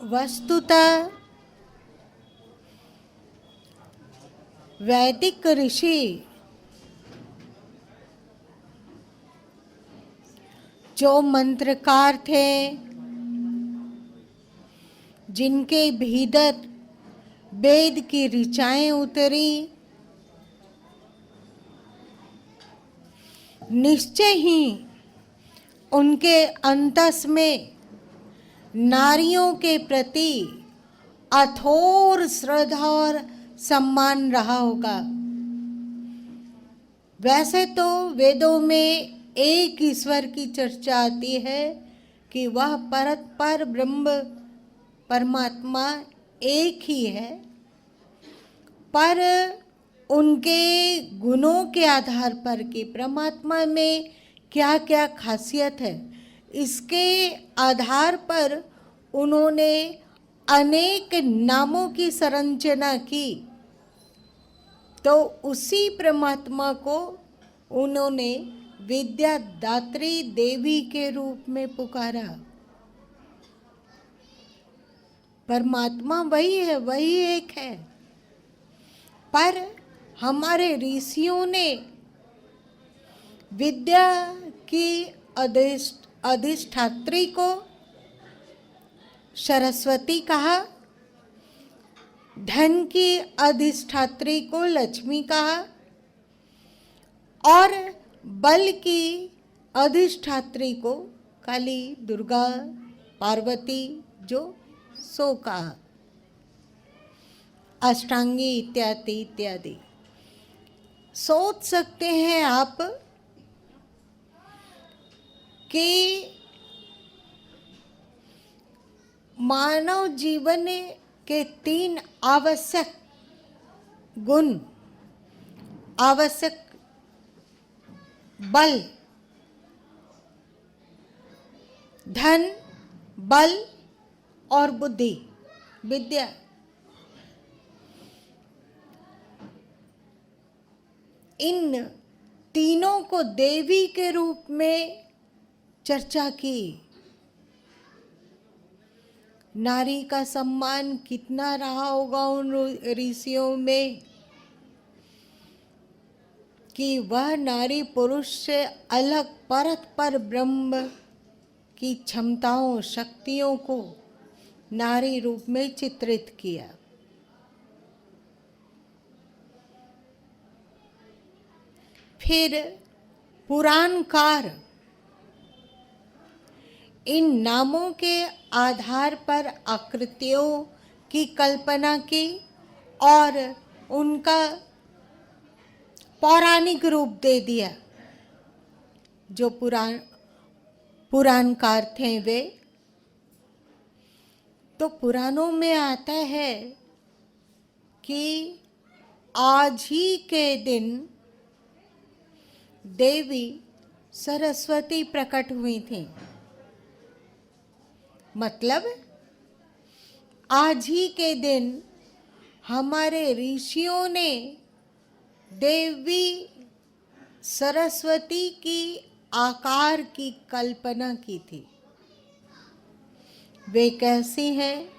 वस्तुतः वैदिक ऋषि जो मंत्रकार थे, जिनके भीतर वेद की ऋचाएं उतरी, निश्चय ही उनके अंतस में नारियों के प्रति अथोर श्रद्धा और सम्मान रहा होगा। वैसे तो वेदों में एक ईश्वर की चर्चा आती है कि वह पर ब्रह्म परमात्मा एक ही है, पर उनके गुणों के आधार पर कि परमात्मा में क्या क्या खासियत है, इसके आधार पर उन्होंने अनेक नामों की संरचना की। तो उसी परमात्मा को उन्होंने विद्यादात्री देवी के रूप में पुकारा। परमात्मा वही है, वही एक है, पर हमारे ऋषियों ने विद्या की अधिष्ठात्री को सरस्वती कहा, धन की अधिष्ठात्री को लक्ष्मी कहा और बल की अधिष्ठात्री को काली, दुर्गा, पार्वती जो सो कहा, अष्टांगी इत्यादि इत्यादि। सोच सकते हैं आप कि मानव जीवन के 3 आवश्यक गुण, आवश्यक बल, धन, बल और बुद्धि, विद्या, इन तीनों को देवी के रूप में चर्चा की। नारी का सम्मान कितना रहा होगा उन ऋषियों में कि वह नारी पुरुष से अलग परत पर ब्रह्म की क्षमताओं, शक्तियों को नारी रूप में चित्रित किया। फिर पुराणकार इन नामों के आधार पर आकृतियों की कल्पना की और उनका पौराणिक रूप दे दिया। जो पुराणकार थे वे, तो पुराणों में आता है कि आज ही के दिन देवी सरस्वती प्रकट हुई थी। मतलब आज ही के दिन हमारे ऋषियों ने देवी सरस्वती की आकार की कल्पना की थी। वे कैसी हैं?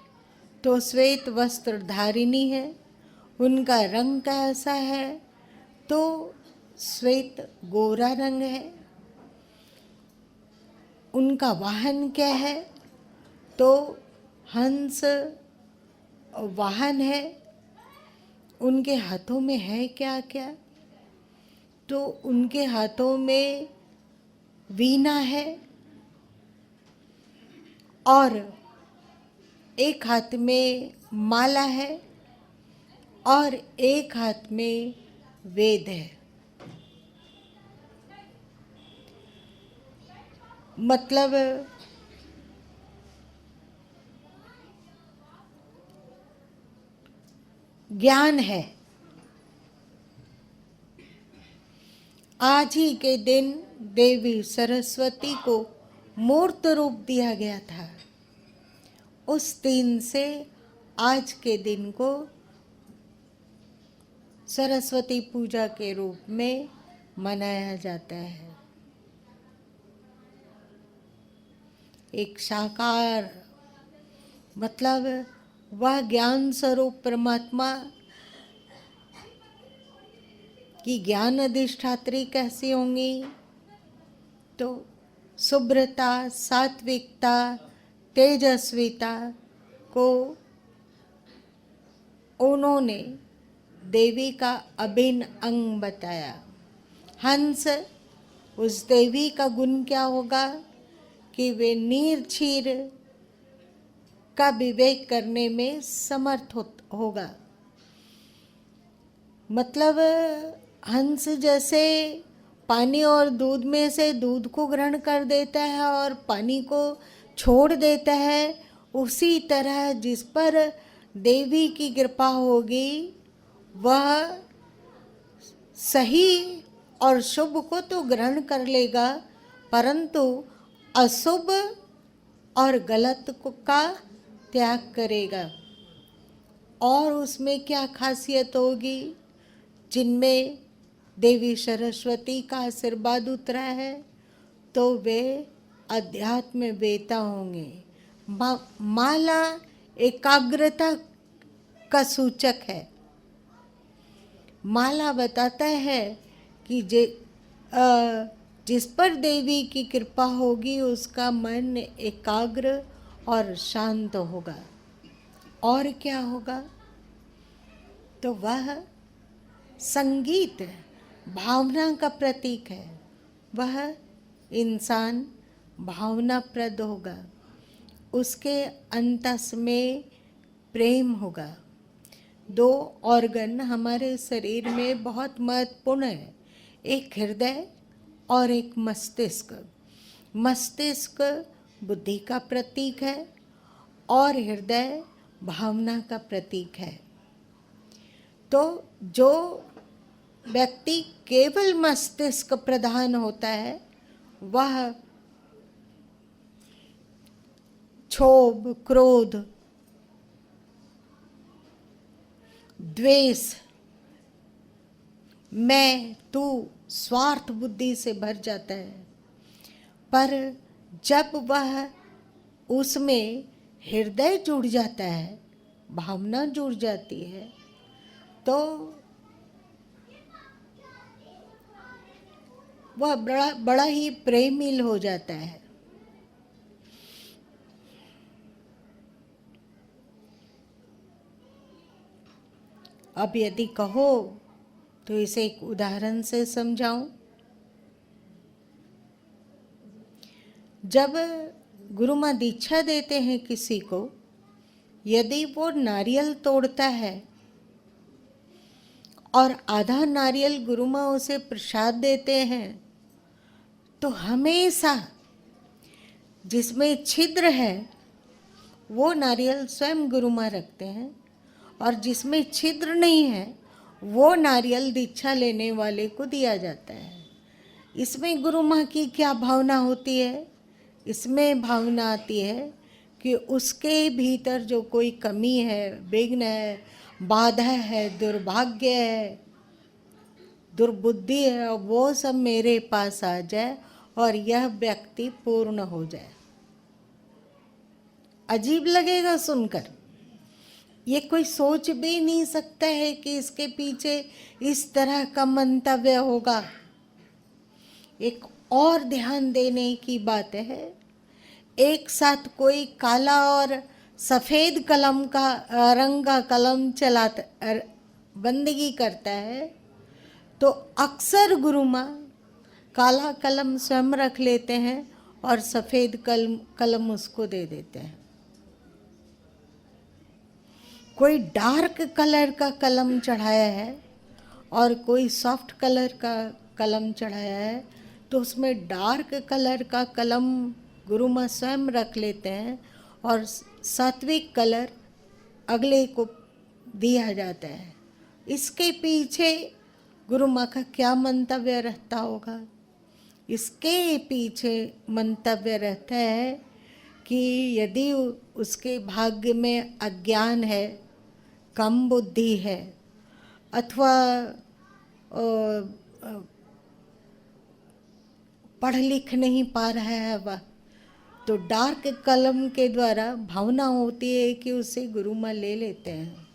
तो श्वेत वस्त्र धारिणी है। उनका रंग कैसा है? तो श्वेत गोरा रंग है। उनका वाहन क्या है? तो हंस वाहन है। उनके हाथों में है क्या क्या? तो उनके हाथों में वीणा है और एक हाथ में माला है और एक हाथ में वेद है। मतलब ज्ञान है। आज ही के दिन देवी सरस्वती को मूर्त रूप दिया गया था। उस दिन से आज के दिन को सरस्वती पूजा के रूप में मनाया जाता है। एक साकार मतलब वह ज्ञान स्वरूप परमात्मा की ज्ञान अधिष्ठात्री कैसी होंगी? तो शुभ्रता, सात्विकता, तेजस्विता को उन्होंने देवी का अभिन्न अंग बताया। हंस, उस देवी का गुण क्या होगा कि वे निर्क्षीर का विवेक करने में समर्थ होगा। मतलब हंस जैसे पानी और दूध में से दूध को ग्रहण कर देता है और पानी को छोड़ देता है, उसी तरह जिस पर देवी की कृपा होगी वह सही और शुभ को तो ग्रहण कर लेगा, परंतु अशुभ और गलत का त्याग करेगा। और उसमें क्या खासियत होगी? जिनमें देवी सरस्वती का आशीर्वाद उतरा है तो वे अध्यात्म वेता होंगे। माला एकाग्रता का सूचक है। माला बताता है कि जिस पर देवी की कृपा होगी उसका मन एकाग्र और शांत होगा। और क्या होगा? तो वह संगीत भावना का प्रतीक है। वह इंसान भावनाप्रद होगा, उसके अंतस में प्रेम होगा। दो ऑर्गन हमारे शरीर में बहुत महत्वपूर्ण है, एक हृदय और एक मस्तिष्क। मस्तिष्क बुद्धि का प्रतीक है और हृदय भावना का प्रतीक है। तो जो व्यक्ति केवल मस्तिष्क प्रधान होता है वह क्षोभ, क्रोध, द्वेष, मैं, तू, स्वार्थ बुद्धि से भर जाता है। पर जब वह उसमें हृदय जुड़ जाता है, भावना जुड़ जाती है, तो वह बड़ा ही प्रेमिल हो जाता है। अब यदि कहो तो इसे एक उदाहरण से समझाऊं। जब गुरु माँ दीक्षा देते हैं किसी को, यदि वो नारियल तोड़ता है और आधा नारियल गुरु माँ उसे प्रसाद देते हैं, तो हमेशा जिसमें छिद्र है वो नारियल स्वयं गुरु माँ रखते हैं और जिसमें छिद्र नहीं है वो नारियल दीक्षा लेने वाले को दिया जाता है। इसमें गुरु माँ की क्या भावना होती है? इसमें भावना आती है कि उसके भीतर जो कोई कमी है, विघ्न है, बाधा है, दुर्भाग्य है, दुर्बुद्धि है, वो सब मेरे पास आ जाए और यह व्यक्ति पूर्ण हो जाए। अजीब लगेगा सुनकर, ये कोई सोच भी नहीं सकता है कि इसके पीछे इस तरह का मंतव्य होगा। एक और ध्यान देने की बात है, एक साथ कोई काला और सफ़ेद कलम का रंग का कलम चलाता बंदगी करता है तो अक्सर गुरु माँ काला कलम स्वयं रख लेते हैं और सफ़ेद कलम उसको दे देते हैं। कोई डार्क कलर का कलम चढ़ाया है और कोई सॉफ्ट कलर का कलम चढ़ाया है, तो उसमें डार्क कलर का कलम गुरु माँ स्वयं रख लेते हैं और सात्विक कलर अगले को दिया जाता है। इसके पीछे गुरु माँ का क्या मंतव्य रहता होगा? इसके पीछे मंतव्य रहता है कि यदि उसके भाग्य में अज्ञान है, कम बुद्धि है, अथवा पढ़ लिख नहीं पा रहा है वह, तो डार्क कलम के द्वारा भावना होती है कि उसे गुरु माँ ले लेते हैं,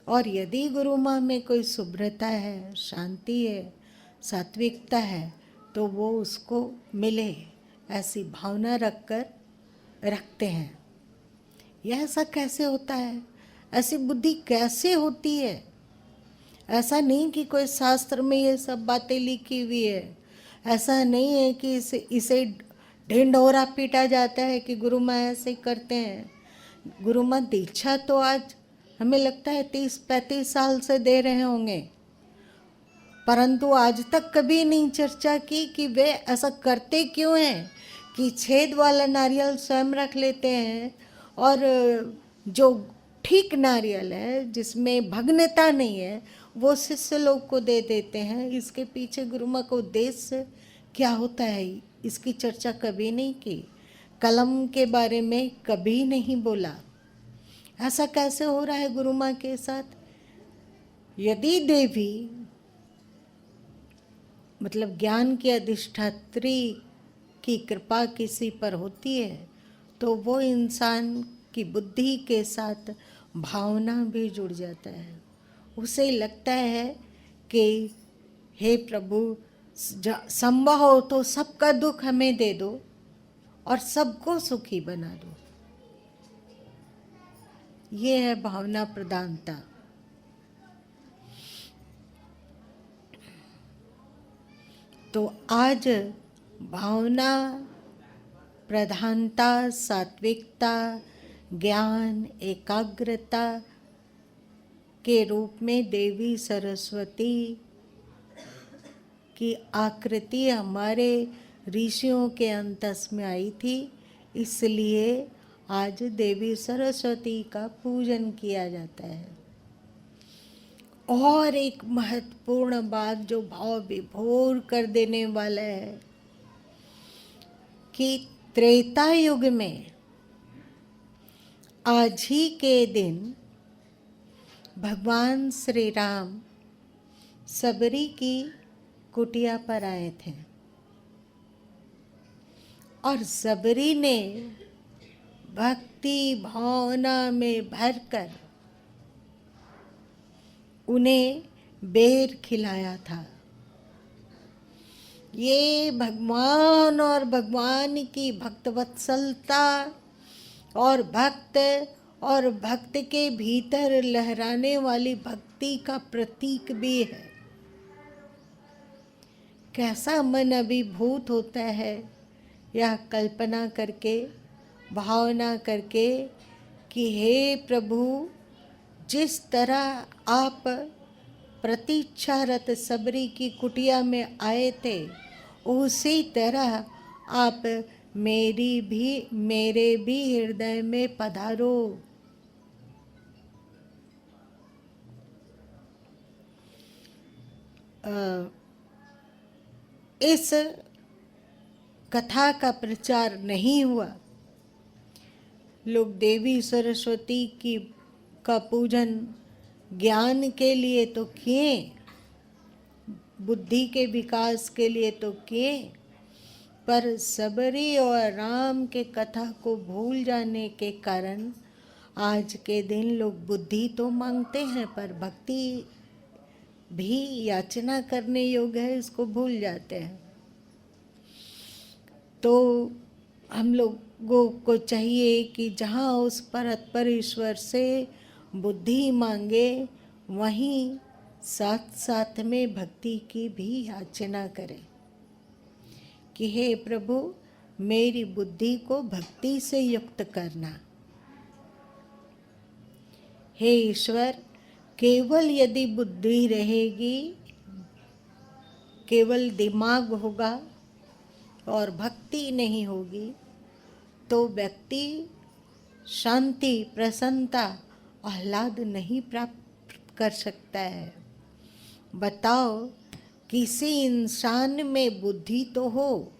और यदि गुरु माँ में कोई शुभ्रता है, शांति है, सात्विकता है, तो वो उसको मिले ऐसी भावना रखते हैं। यह ऐसा कैसे होता है? ऐसी बुद्धि कैसे होती है? ऐसा नहीं कि कोई शास्त्र में ये सब बातें लिखी हुई है, ऐसा नहीं है कि इसे ढिंढोरा पीटा जाता है कि गुरु माँ ऐसे करते हैं। गुरु माँ दीक्षा तो आज हमें लगता है 30-35 साल से दे रहे होंगे, परंतु आज तक कभी नहीं चर्चा की कि वे ऐसा करते क्यों हैं कि छेद वाला नारियल स्वयं रख लेते हैं, और जो ठीक नारियल है जिसमें भग्नता नहीं है वो शिष्य लोग को दे देते हैं। इसके पीछे गुरु माँ का उद्देश्य क्या होता है, इसकी चर्चा कभी नहीं की, कलम के बारे में कभी नहीं बोला। ऐसा कैसे हो रहा है गुरु माँ के साथ? यदि देवी मतलब ज्ञान की अधिष्ठात्री की कृपा किसी पर होती है तो वो इंसान की बुद्धि के साथ भावना भी जुड़ जाता है। उसे लगता है कि हे प्रभु, संभव हो तो सबका दुख हमें दे दो और सबको सुखी बना दो। ये है भावना प्रधानता। तो आज भावना प्रधानता, सात्विकता, ज्ञान, एकाग्रता के रूप में देवी सरस्वती की आकृति हमारे ऋषियों के अंतस में आई थी, इसलिए आज देवी सरस्वती का पूजन किया जाता है। और एक महत्वपूर्ण बात जो भाव विभोर कर देने वाला है कि त्रेता युग में आज ही के दिन भगवान श्री राम सबरी की कुटिया पर आए थे और सबरी ने भक्ति भावना में भरकर उन्हें बेर खिलाया था। ये भगवान और भगवान की भक्तवत्सलता और भक्त के भीतर लहराने वाली भक्ति का प्रतीक भी है। कैसा मन अभिभूत होता है यह कल्पना करके, भावना करके कि हे प्रभु, जिस तरह आप प्रतीक्षारत सबरी की कुटिया में आए थे, उसी तरह आप मेरे भी हृदय में पधारो। इस कथा का प्रचार नहीं हुआ। लोग देवी सरस्वती का पूजन ज्ञान के लिए तो किए, बुद्धि के विकास के लिए तो किए, पर सबरी और राम के कथा को भूल जाने के कारण आज के दिन लोग बुद्धि तो मांगते हैं पर भक्ति भी याचना करने योग्य है इसको भूल जाते हैं। तो हम लोगों को चाहिए कि जहाँ उस परतपर ईश्वर से बुद्धि मांगे, वहीं साथ साथ में भक्ति की भी याचना करें कि हे प्रभु, मेरी बुद्धि को भक्ति से युक्त करना। हे ईश्वर, केवल यदि बुद्धि रहेगी, केवल दिमाग होगा और भक्ति नहीं होगी, तो व्यक्ति शांति, प्रसन्नता, आह्लाद नहीं प्राप्त कर सकता है। बताओ, किसी इंसान में बुद्धि तो हो,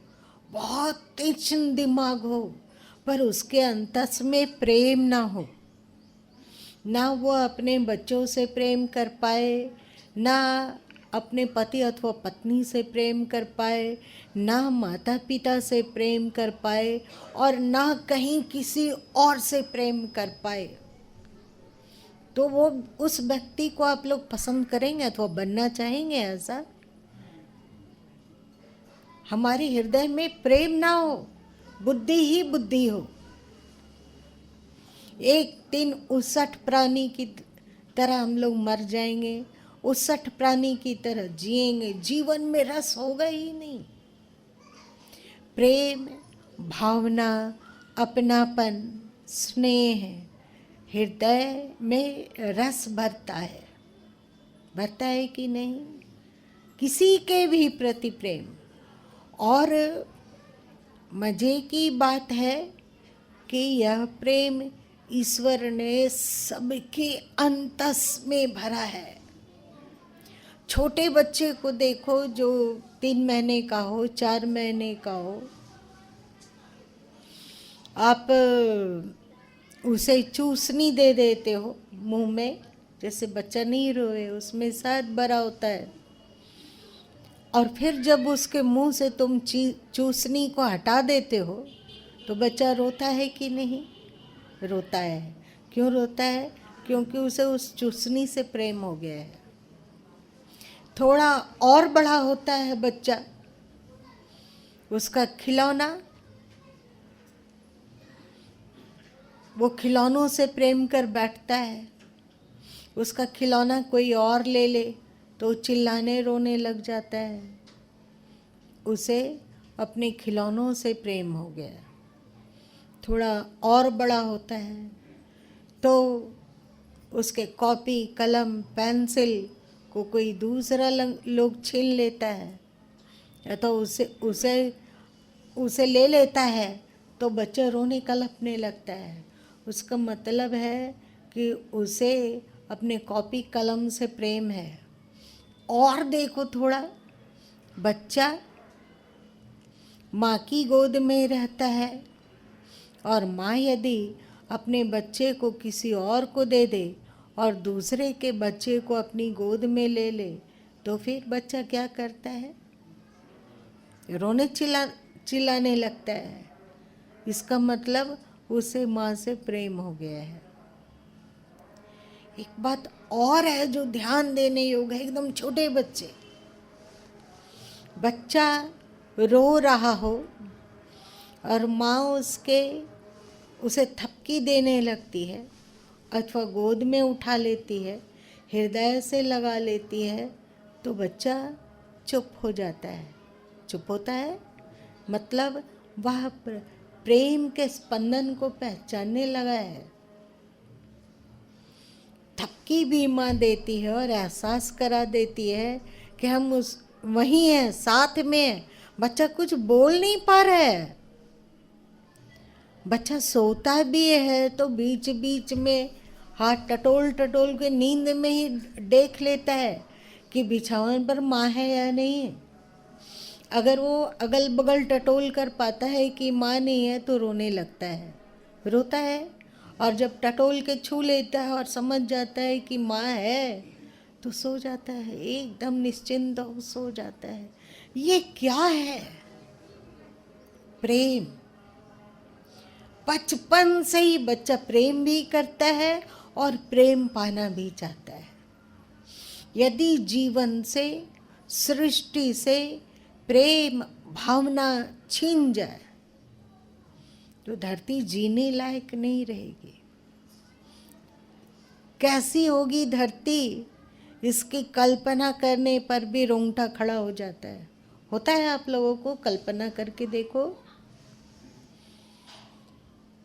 बहुत तीक्ष्ण दिमाग हो, पर उसके अंतस में प्रेम ना हो, ना वो अपने बच्चों से प्रेम कर पाए, ना अपने पति अथवा पत्नी से प्रेम कर पाए, ना माता पिता से प्रेम कर पाए, और ना कहीं किसी और से प्रेम कर पाए, तो वो उस व्यक्ति को आप लोग पसंद करेंगे अथवा बनना चाहेंगे? ऐसा हमारे हृदय में प्रेम ना हो, बुद्धि ही बुद्धि हो, एक दिन 59 प्राणी की तरह हम लोग मर जाएंगे, 59 प्राणी की तरह जिएंगे, जीवन में रस होगा ही नहीं। प्रेम, भावना, अपनापन, स्नेह हृदय में रस भरता है कि नहीं? किसी के भी प्रति प्रेम। और मजे की बात है कि यह प्रेम ईश्वर ने सबके अंतस में भरा है। छोटे बच्चे को देखो जो 3 महीने का हो, 4 महीने का हो, आप उसे चूसनी दे देते हो मुंह में, जैसे बच्चा नहीं रोए, उसमें शायद भरा होता है, और फिर जब उसके मुंह से तुम चूसनी को हटा देते हो तो बच्चा रोता है कि नहीं? रोता है। क्यों रोता है? क्योंकि उसे उस चूसनी से प्रेम हो गया है। थोड़ा और बड़ा होता है बच्चा, उसका खिलौना, वो खिलौनों से प्रेम कर बैठता है। उसका खिलौना कोई और ले ले तो चिल्लाने रोने लग जाता है। उसे अपने खिलौनों से प्रेम हो गया। थोड़ा और बड़ा होता है तो उसके कॉपी, कलम, पेंसिल को कोई दूसरा लोग छीन लेता है, या तो उसे ले लेता है तो बच्चा रोने कलपने लगता है। उसका मतलब है कि उसे अपने कॉपी कलम से प्रेम है। और देखो थोड़ा, बच्चा माँ की गोद में रहता है, और माँ यदि अपने बच्चे को किसी और को दे दे और दूसरे के बच्चे को अपनी गोद में ले ले, तो फिर बच्चा क्या करता है? रोने चिल्लाने लगता है। इसका मतलब उसे माँ से प्रेम हो गया है। एक बात और है जो ध्यान देने योग्य है। एकदम छोटे बच्चा रो रहा हो और माँ उसे थपकी देने लगती है अथवा गोद में उठा लेती है, हृदय से लगा लेती है, तो बच्चा चुप हो जाता है। चुप होता है मतलब वह प्रेम के स्पंदन को पहचानने लगा है। थपकी भी माँ देती है और एहसास करा देती है कि हम वहीं हैं, साथ में हैं। बच्चा कुछ बोल नहीं पा रहा है। बच्चा सोता भी है तो बीच बीच में हाथ टटोल टटोल के नींद में ही देख लेता है कि बिछावन पर माँ है या नहीं। अगर वो अगल बगल टटोल कर पाता है कि माँ नहीं है तो रोने लगता है, रोता है। और जब टटोल के छू लेता है और समझ जाता है कि माँ है तो सो जाता है, एकदम निश्चिंत हो सो जाता है। ये क्या है? प्रेम। बचपन से ही बच्चा प्रेम भी करता है और प्रेम पाना भी चाहता है। यदि जीवन से, सृष्टि से प्रेम भावना छीन जाए तो धरती जीने लायक नहीं रहेगी। कैसी होगी धरती, इसकी कल्पना करने पर भी रोंगटा खड़ा हो जाता है। होता है आप लोगों को? कल्पना करके देखो।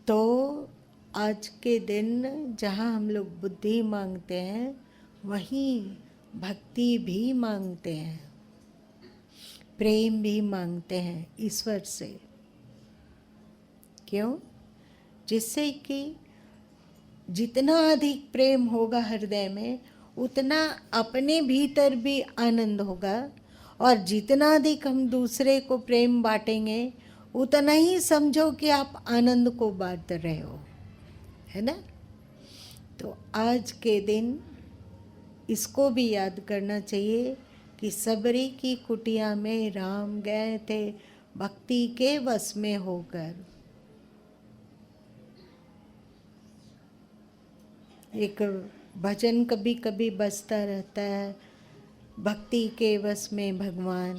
तो आज के दिन जहाँ हम लोग बुद्धि मांगते हैं, वहीं भक्ति भी मांगते हैं, प्रेम भी मांगते हैं ईश्वर से। क्यों? जिससे कि जितना अधिक प्रेम होगा हृदय में, उतना अपने भीतर भी आनंद होगा, और जितना अधिक हम दूसरे को प्रेम बांटेंगे उतना ही समझो कि आप आनंद को बांट रहे हो, है ना? तो आज के दिन इसको भी याद करना चाहिए कि सबरी की कुटिया में राम गए थे भक्ति के वश में होकर। एक भजन कभी कभी बजता रहता है, भक्ति के वश में भगवान।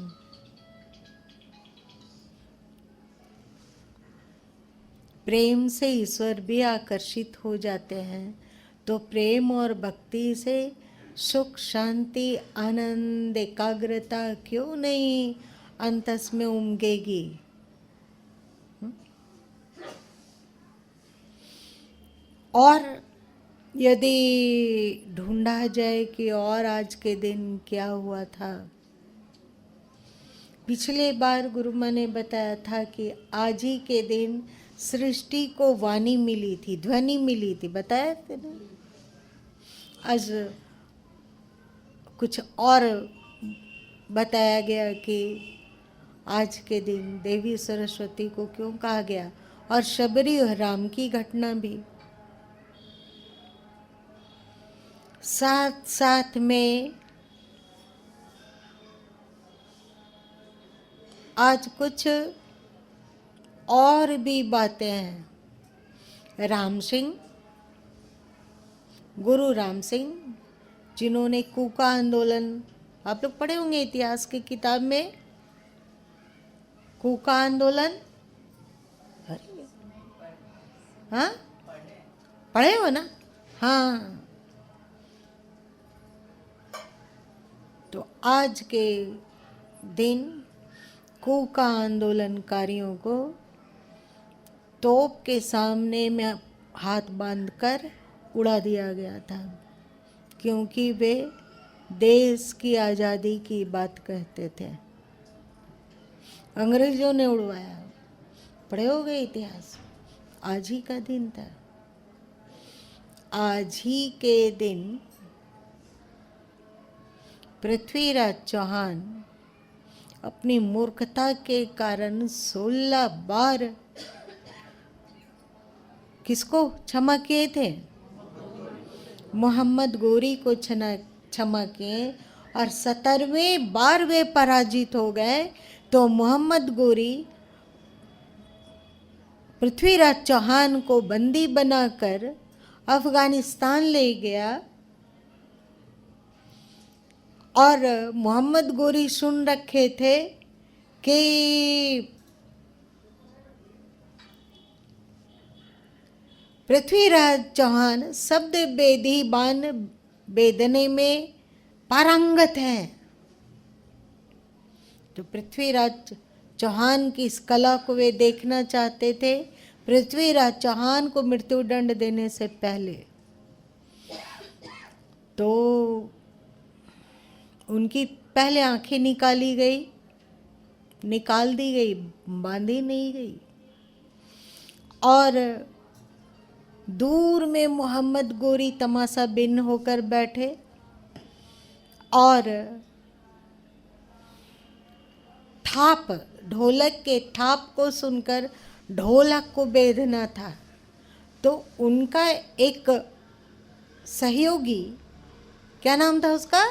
प्रेम से ईश्वर भी आकर्षित हो जाते हैं, तो प्रेम और भक्ति से सुख, शांति, आनंद, एकाग्रता क्यों नहीं अंतस में उमगेगी। और यदि ढूंढा जाए कि और आज के दिन क्या हुआ था, पिछले बार गुरु माँ ने बताया था कि आज ही के दिन सृष्टि को वाणी मिली थी, ध्वनि मिली थी, बताया थे ना। आज कुछ और बताया गया कि आज के दिन देवी सरस्वती को क्यों कहा गया, और शबरी और राम की घटना भी। साथ साथ में आज कुछ और भी बातें हैं। राम सिंह, गुरु राम सिंह, जिन्होंने कूका आंदोलन, आप लोग पढ़े होंगे इतिहास की किताब में, कूका आंदोलन। हाँ, पढ़े हो ना। हाँ, तो आज के दिन कूका आंदोलनकारियों को तोप के सामने में हाथ बांधकर उड़ा दिया गया था, क्योंकि वे देश की आज़ादी की बात कहते थे। अंग्रेजों ने उड़वाया, पढ़े हो गए इतिहास। आज ही का दिन था। आज ही के दिन पृथ्वीराज चौहान अपनी मूर्खता के कारण 16 बार किसको क्षमा किए थे? मोहम्मद गोरी को क्षमा किए, और 17वें बार वे पराजित हो गए। तो मोहम्मद गोरी पृथ्वीराज चौहान को बंदी बनाकर अफगानिस्तान ले गया, और मोहम्मद गोरी सुन रखे थे कि पृथ्वीराज चौहान शब्द बेदी बाण बेदने में पारंगत हैं। तो पृथ्वीराज चौहान की इस कला को वे देखना चाहते थे। पृथ्वीराज चौहान को मृत्युदंड देने से पहले तो उनकी पहले आंखें निकाल दी गई, बांधी नहीं गई, और दूर में मोहम्मद गोरी तमाशा बिन होकर बैठे, और थाप, ढोलक के थाप को सुनकर ढोलक को बेधना था। तो उनका एक सहयोगी, क्या नाम था उसका?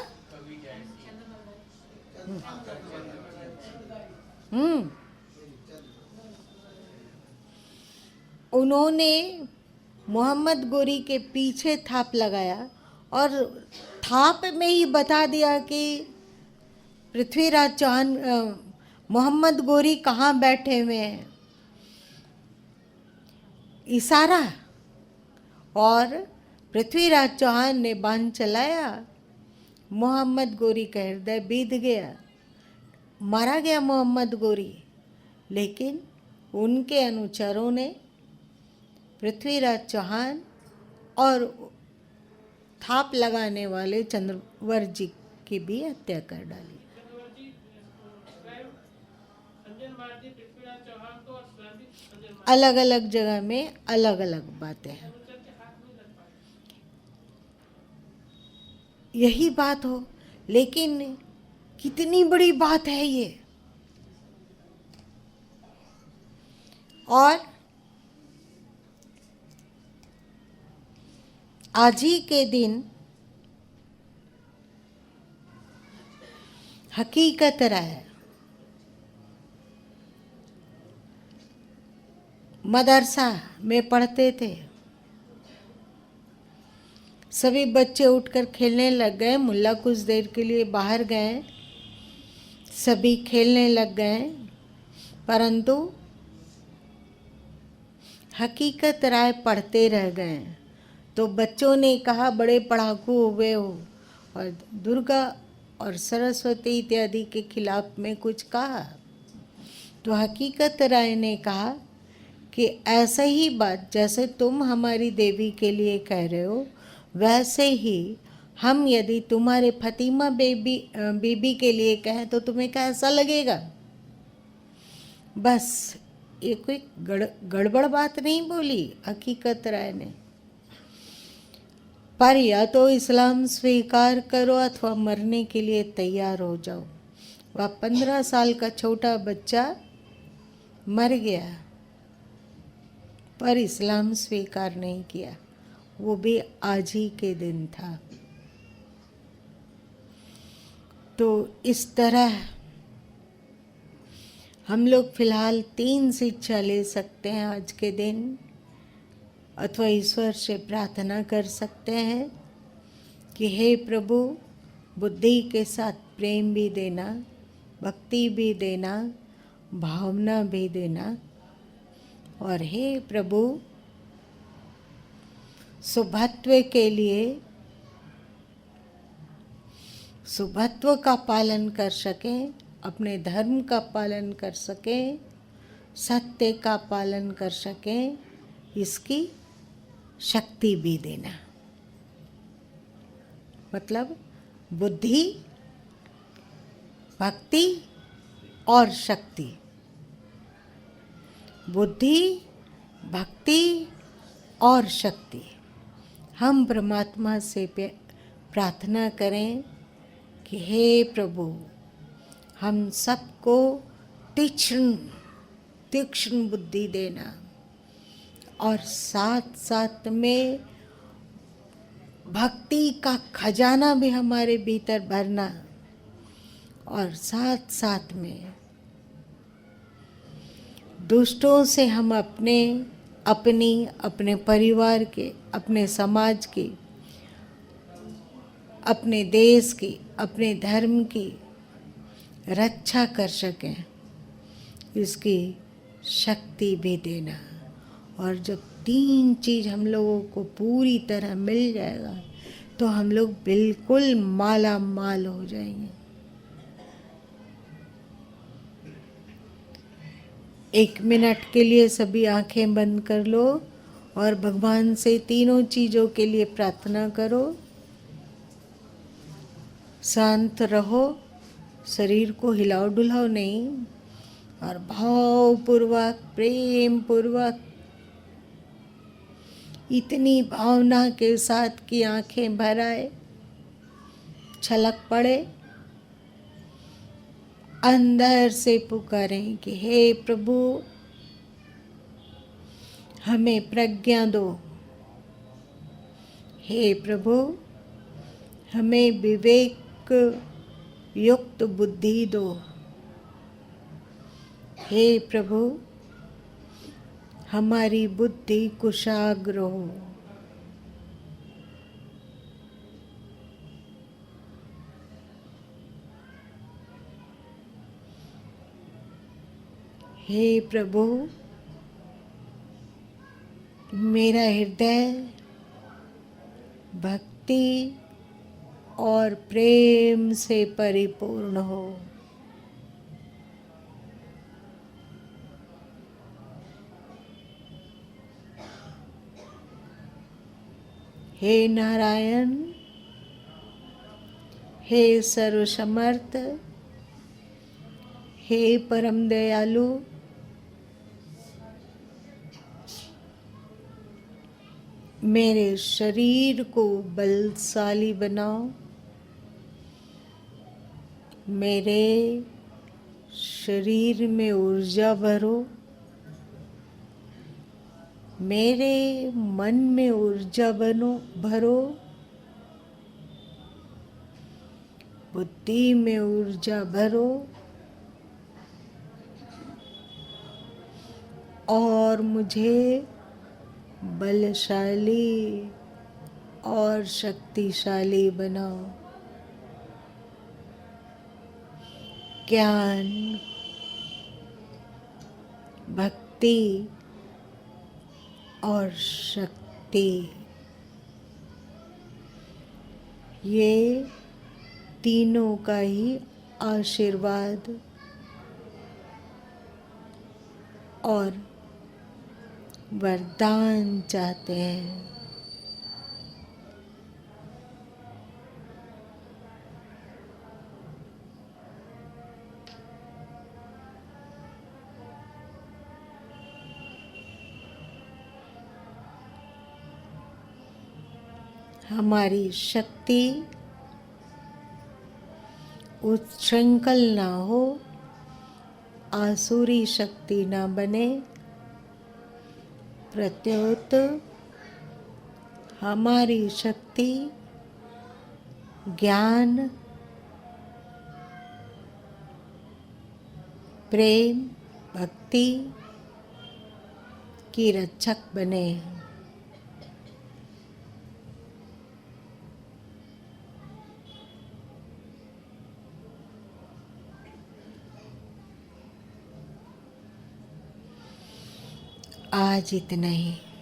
उन्होंने मोहम्मद गोरी के पीछे थाप लगाया, और थाप में ही बता दिया कि पृथ्वीराज चौहान, मोहम्मद गोरी कहाँ बैठे हुए हैं। इशारा, और पृथ्वीराज चौहान ने बाण चलाया। मोहम्मद गोरी का हृदय बीत गया, मारा गया मोहम्मद गोरी। लेकिन उनके अनुचरों ने पृथ्वीराज चौहान और थाप लगाने वाले चंद्रवर जी की भी हत्या कर डाली। अलग अलग जगह में अलग अलग बातें हैं। यही बात हो, लेकिन कितनी बड़ी बात है ये। और आज ही के दिन हकीकत राय मदरसा में पढ़ते थे। सभी बच्चे उठकर खेलने लग गए। मुल्ला कुछ देर के लिए बाहर गए, सभी खेलने लग गए, परंतु हकीकत राय पढ़ते रह गए। तो बच्चों ने कहा, बड़े पढ़ाकू हुए हो और दुर्गा और सरस्वती इत्यादि के खिलाफ में कुछ कहा। तो हकीकत राय ने कहा कि ऐसा ही बात जैसे तुम हमारी देवी के लिए कह रहे हो, वैसे ही हम यदि तुम्हारे फतीमा बीबी के लिए कहें तो तुम्हें कैसा लगेगा। बस ये कोई गड़बड़ बात नहीं बोली हकीकत राय ने, पर या तो इस्लाम स्वीकार करो अथवा मरने के लिए तैयार हो जाओ। वह 15 साल का छोटा बच्चा मर गया, पर इस्लाम स्वीकार नहीं किया। वो भी आज ही के दिन था। तो इस तरह हम लोग फिलहाल 3 शिक्षा ले सकते हैं आज के दिन, अथवा ईश्वर से प्रार्थना कर सकते हैं कि हे प्रभु, बुद्धि के साथ प्रेम भी देना, भक्ति भी देना, भावना भी देना, और हे प्रभु सुभत्व के लिए सुभत्व का पालन कर सकें, अपने धर्म का पालन कर सकें, सत्य का पालन कर सकें, इसकी शक्ति भी देना। मतलब बुद्धि, भक्ति और शक्ति। बुद्धि, भक्ति और शक्ति। हम परमात्मा से प्रार्थना करें कि हे प्रभु, हम सबको तीक्ष्ण बुद्धि देना, और साथ साथ में भक्ति का खजाना भी हमारे भीतर भरना, और साथ साथ में दुष्टों से हम अपने परिवार के, अपने समाज की, अपने देश की, अपने धर्म की रक्षा कर सकें, इसकी शक्ति भी देना। और जब 3 चीज़ हम लोगों को पूरी तरह मिल जाएगा तो हम लोग बिल्कुल माला माल हो जाएंगे। 1 मिनट के लिए सभी आंखें बंद कर लो और भगवान से तीनों चीज़ों के लिए प्रार्थना करो। शांत रहो, शरीर को हिलाओ डुलाओ नहीं, और भावपूर्वक, प्रेम पूर्वक, इतनी भावना के साथ कि आंखें भर आए, छलक पड़े, अंदर से पुकारें कि हे प्रभु, हमें प्रज्ञा दो, हे प्रभु, हमें विवेक युक्त बुद्धि दो, हे प्रभु, हमारी बुद्धि कुशाग्र हो। हे प्रभु, मेरा हृदय भक्ति और प्रेम से परिपूर्ण हो। हे नारायण, हे सर्वसमर्थ, हे परम दयालु, मेरे शरीर को बलशाली बनाओ, मेरे शरीर में ऊर्जा भरो, मेरे मन में ऊर्जा भरो, बुद्धि में ऊर्जा भरो और मुझे बलशाली और शक्तिशाली बनाओ। ज्ञान, भक्ति और शक्ति, ये तीनों का ही आशीर्वाद और वरदान चाहते हैं। हमारी शक्ति उच्छृंखल ना हो, आसुरी शक्ति ना बने, प्रत्युत हमारी शक्ति ज्ञान, प्रेम, भक्ति की रक्षक बने। आज इतना ही।